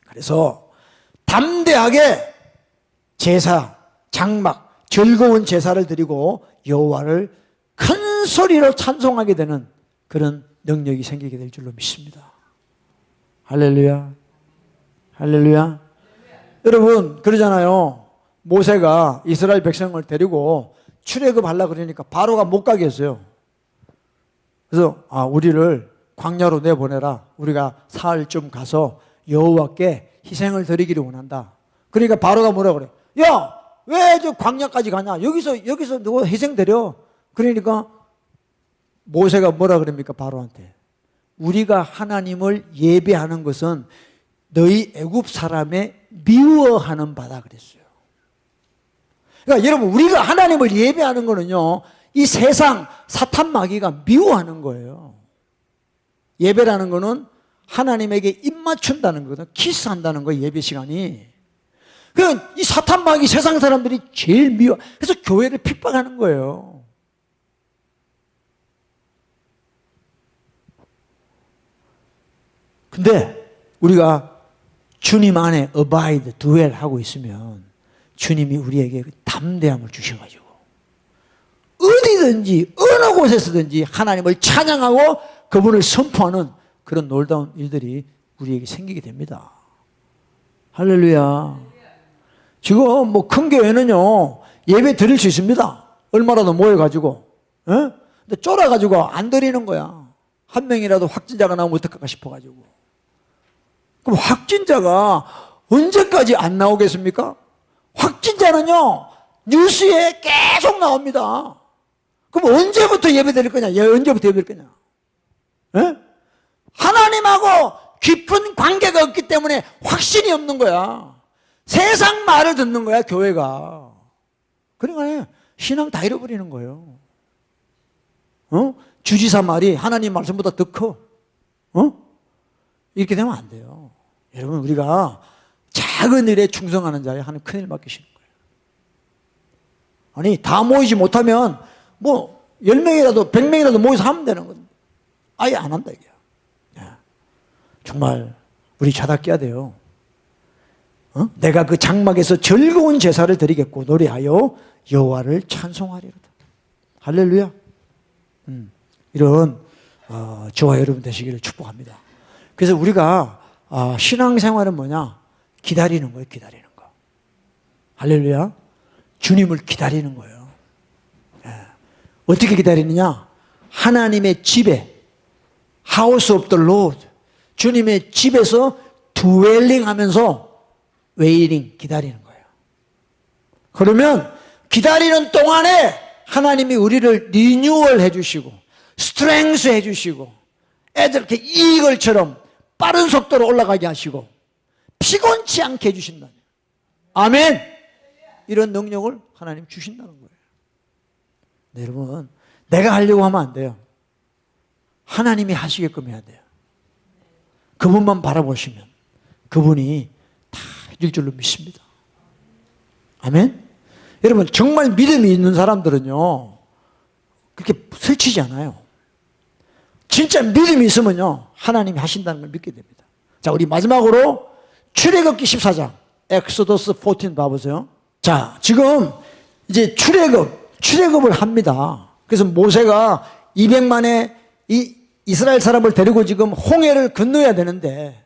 그래서 담대하게 제사, 장막, 즐거운 제사를 드리고 여호와를 큰 소리로 찬송하게 되는 그런 능력이 생기게 될 줄로 믿습니다. 할렐루야. 할렐루야. 여러분 그러잖아요. 모세가 이스라엘 백성을 데리고 출애굽하려고 그러니까 바로가 못 가게 했어요. 그래서 우리를 광야로 내보내라. 우리가 사흘 좀 가서 여호와께 희생을 드리기를 원한다. 그러니까 바로가 뭐라 그래? 야, 왜 저 광야까지 가냐? 여기서 누가 희생 드려? 그러니까 모세가 뭐라 그럽니까? 바로한테. 우리가 하나님을 예배하는 것은 너희 애굽 사람의 미워하는 바다 그랬어요. 그러니까 여러분 우리가 하나님을 예배하는 거는요, 이 세상 사탄 마귀가 미워하는 거예요. 예배라는 거는 하나님에게 입 맞춘다는 거거든. 키스한다는 거예요, 예배 시간이. 이 사탄마귀 세상 사람들이 제일 미워. 그래서 교회를 핍박하는 거예요. 근데 우리가 주님 안에 abide, dwell 하고 있으면 주님이 우리에게 담대함을 주셔가지고 어디든지 어느 곳에서든지 하나님을 찬양하고 그분을 선포하는 그런 놀라운 일들이 우리에게 생기게 됩니다. 할렐루야. 지금 뭐 큰 교회는요 예배 드릴 수 있습니다. 얼마라도 모여가지고. 근데 쫄아가지고 안 드리는 거야. 한 명이라도 확진자가 나오면 어떡할까 싶어가지고. 그럼 확진자가 언제까지 안 나오겠습니까? 확진자는요 뉴스에 계속 나옵니다. 그럼 언제부터 예배 드릴 거냐? 언제부터 예배 드릴 거냐? 하나님하고 깊은 관계가 없기 때문에 확신이 없는 거야. 세상 말을 듣는 거야, 교회가. 그러니까 신앙 다 잃어버리는 거예요. 주지사 말이 하나님 말씀보다 더 커. 이렇게 되면 안 돼요. 여러분, 우리가 작은 일에 충성하는 자에 하나님 큰일 맡기시는 거예요. 아니, 다 모이지 못하면 뭐 10명이라도 100명이라도 모여서 하면 되는 건데 아예 안 한다 이게요. 정말 우리 자답해야 돼요. 내가 그 장막에서 즐거운 제사를 드리겠고 노래하여 여호와를 찬송하리로다. 할렐루야. 이런 저와 여러분 되시기를 축복합니다. 그래서 우리가 신앙생활은 뭐냐? 기다리는 거예요. 기다리는 거. 할렐루야. 주님을 기다리는 거예요. 어떻게 기다리느냐? 하나님의 집에 House of the Lord, 주님의 집에서 dwelling 하면서 웨이팅, 기다리는 거예요. 그러면 기다리는 동안에 하나님이 우리를 리뉴얼 해주시고 스트렝스 해주시고 애들 이렇게 이글처럼 빠른 속도로 올라가게 하시고 피곤치 않게 해주신다. 아멘. 이런 능력을 하나님 주신다는 거예요. 네, 여러분, 내가 하려고 하면 안 돼요. 하나님이 하시게끔 해야 돼요. 그분만 바라보시면 그분이 다 해줄 줄로 믿습니다. 아멘. 여러분, 정말 믿음이 있는 사람들은요 그렇게 설치지 않아요. 진짜 믿음이 있으면요 하나님이 하신다는 걸 믿게 됩니다. 자, 우리 마지막으로 출애굽기 14장 엑소더스 14 봐보세요. 자, 지금 이제 출애굽을 합니다. 그래서 모세가 200만의 이스라엘 사람을 데리고 지금 홍해를 건너야 되는데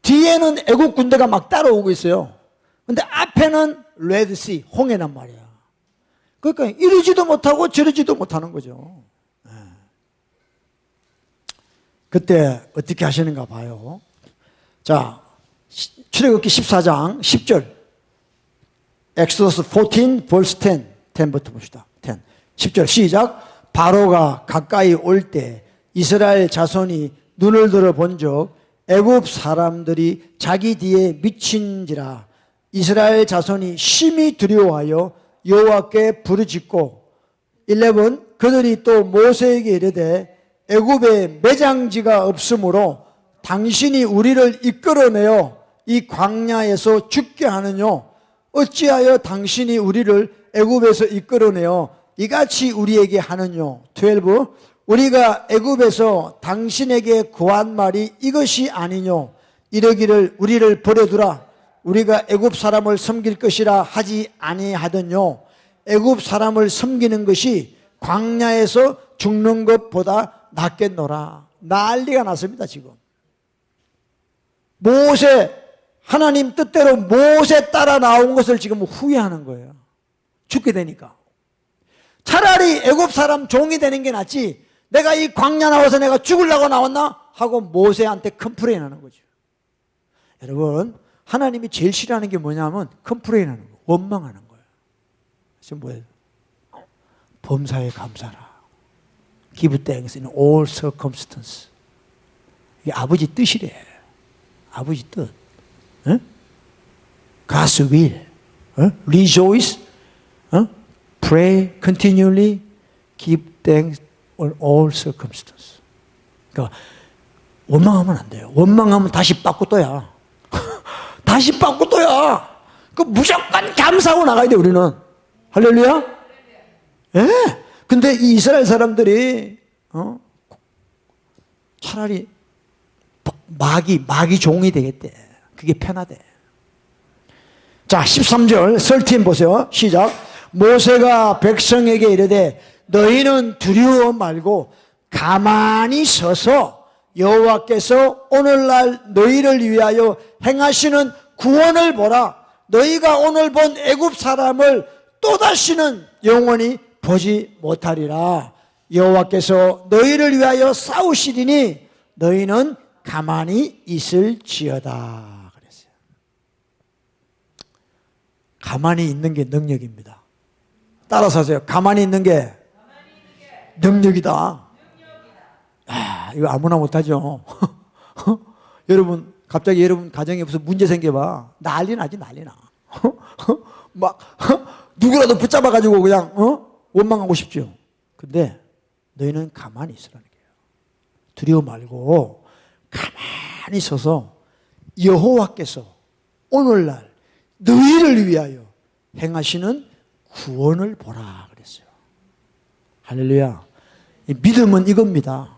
뒤에는 애국 군대가 막 따라오고 있어요. 근데 앞에는 레드시, 홍해란 말이야. 그러니까 이러지도 못하고 저러지도 못하는 거죠. 그때 어떻게 하시는가 봐요. 자, 출애굽기 14장 10절 엑소더스 14 verse 10부터 봅시다. 10절 시작. 바로가 가까이 올 때 이스라엘 자손이 눈을 들어 본즉 애굽 사람들이 자기 뒤에 미친지라. 이스라엘 자손이 심히 두려워하여 여호와께 부르짖고 11 그들이 또 모세에게 이르되 애굽에 매장지가 없으므로 당신이 우리를 이끌어내어 이 광야에서 죽게 하느뇨. 어찌하여 당신이 우리를 애굽에서 이끌어내어 이같이 우리에게 하느뇨. 12 우리가 애굽에서 당신에게 구한 말이 이것이 아니뇨. 이러기를 우리를 버려두라. 우리가 애굽 사람을 섬길 것이라 하지 아니하더뇨. 애굽 사람을 섬기는 것이 광야에서 죽는 것보다 낫겠노라. 난리가 났습니다. 지금 모세, 하나님 뜻대로 모세 따라 나온 것을 지금 후회하는 거예요. 죽게 되니까. 차라리 애굽 사람 종이 되는 게 낫지 내가 이 광야 나와서 내가 죽으려고 나왔나 하고 모세한테 컴플레인 하는 거죠. 여러분, 하나님이 제일 싫어하는 게 뭐냐면 컴플레인 하는 거, 원망하는 거예요. 그래서 뭐예요? 범사에 감사라. Give thanks in all circumstances. 이게 아버지 뜻이래. 아버지 뜻. 어? God's will. 어? Rejoice. 어? Pray continually. Give thanks in all circumstances. 그러니까 원망하면 안 돼요. 원망하면 다시 빠꾸 또야. 다시 빠꾸 또야. 그 무조건 감사하고 나가야 돼, 우리는. 할렐루야? 예. 근데 이 이스라엘 사람들이, 차라리 마귀 종이 되겠대. 그게 편하대. 자, 13절, 13 보세요. 시작. 모세가 백성에게 이르되 너희는 두려워 말고 가만히 서서 여호와께서 오늘날 너희를 위하여 행하시는 구원을 보라. 너희가 오늘 본 애굽 사람을 또다시는 영원히 보지 못하리라. 여호와께서 너희를 위하여 싸우시리니 너희는 가만히 있을지어다 그랬어요. 가만히 있는 게 능력입니다. 따라서 하세요. 가만히 있는 게 능력이다. 이거 아무나 못하죠. 여러분, 갑자기 여러분 가정에 무슨 문제 생겨봐. 난리 나지, 난리 나. 막, 누구라도 붙잡아가지고 그냥, 원망하고 싶죠. 근데 너희는 가만히 있으라는 거예요. 두려워 말고, 가만히 서서 여호와께서 오늘날 너희를 위하여 행하시는 구원을 보라 그랬어요. 할렐루야. 믿음은 이겁니다.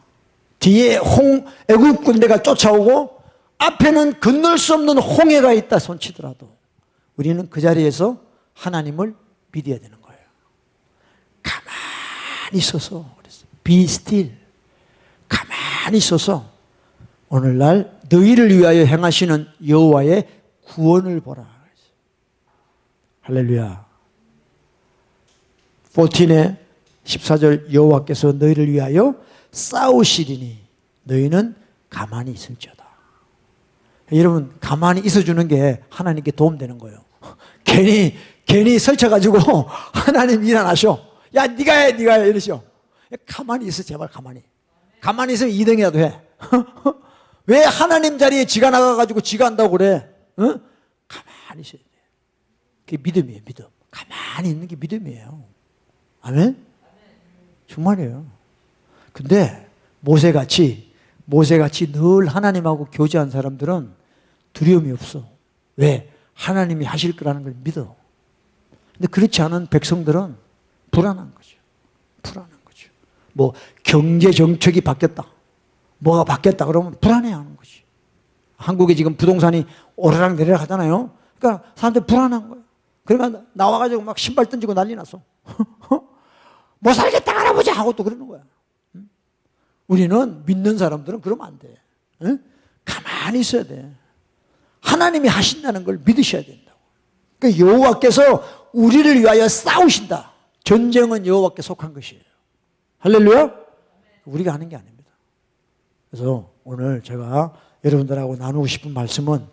뒤에 애굽 군대가 쫓아오고 앞에는 건널 수 없는 홍해가 있다 손치더라도 우리는 그 자리에서 하나님을 믿어야 되는 거예요. 가만히 서서 그랬어요. Be still. 가만히 서서 오늘날 너희를 위하여 행하시는 여호와의 구원을 보라 그랬어요. 할렐루야. 14의 14절 여호와께서 너희를 위하여 싸우시리니 너희는 가만히 있을지어다. 여러분, 가만히 있어주는 게 하나님께 도움되는 거예요. 괜히 설쳐가지고 하나님 일 안 하셔. 야, 네가 해 이러시오. 가만히 있어, 제발 가만히. 가만히 있으면 2등이라도 해. 왜 하나님 자리에 지가 나가가지고 지가 한다고 그래? 가만히 있어야 돼. 그게 믿음이에요, 믿음. 가만히 있는 게 믿음이에요. 아멘? 정말이에요. 근데 모세같이 늘 하나님하고 교제한 사람들은 두려움이 없어. 왜? 하나님이 하실 거라는 걸 믿어. 근데 그렇지 않은 백성들은 불안한 거죠. 불안한 거죠. 뭐 경제 정책이 바뀌었다. 뭐가 바뀌었다 그러면 불안해하는 거지. 한국에 지금 부동산이 오르락 내리락 하잖아요. 그러니까 사람들 불안한 거예요. 그러니까 나와가지고 막 신발 던지고 난리 났어. 못 살겠다 할아버지 하고 또 그러는 거야. 우리는 믿는 사람들은 그러면 안 돼. 가만히 있어야 돼. 하나님이 하신다는 걸 믿으셔야 된다고. 그러니까 여호와께서 우리를 위하여 싸우신다. 전쟁은 여호와께 속한 것이에요. 할렐루야. 우리가 하는 게 아닙니다. 그래서 오늘 제가 여러분들하고 나누고 싶은 말씀은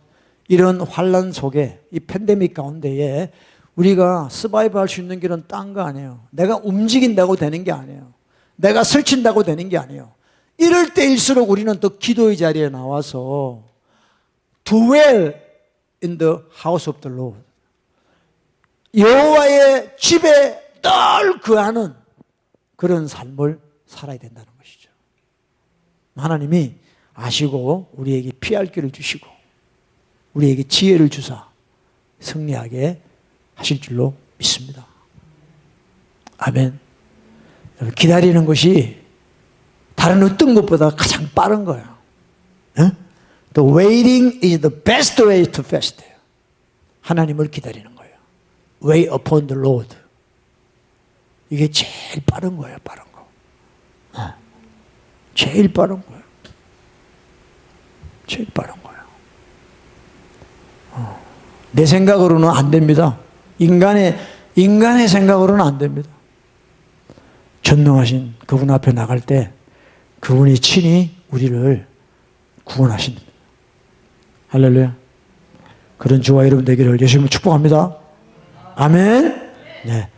이런 환난 속에 이 팬데믹 가운데에 우리가 서바이브 할 수 있는 길은 딴 거 아니에요. 내가 움직인다고 되는 게 아니에요. 내가 설친다고 되는 게 아니에요. 이럴 때일수록 우리는 또 기도의 자리에 나와서 dwell in the house of the Lord. 여호와의 집에 늘 거하는 그런 삶을 살아야 된다는 것이죠. 하나님이 아시고 우리에게 피할 길을 주시고 우리에게 지혜를 주사 승리하게 하실 줄로 믿습니다. 아멘. 기다리는 것이 다른 어떤 것보다 가장 빠른 거예요. The waiting is the best way to fast. 하나님을 기다리는 거예요. Wait upon the Lord. 이게 제일 빠른 거예요, 빠른 거. 제일 빠른 거예요. 제일 빠른 거예요. 내 생각으로는 안 됩니다. 인간의 생각으로는 안 됩니다. 전능하신 그분 앞에 나갈 때 그분이 친히 우리를 구원하십니다. 할렐루야. 그런 주와 여러분 되기를 예수님을 축복합니다. 아멘. 네.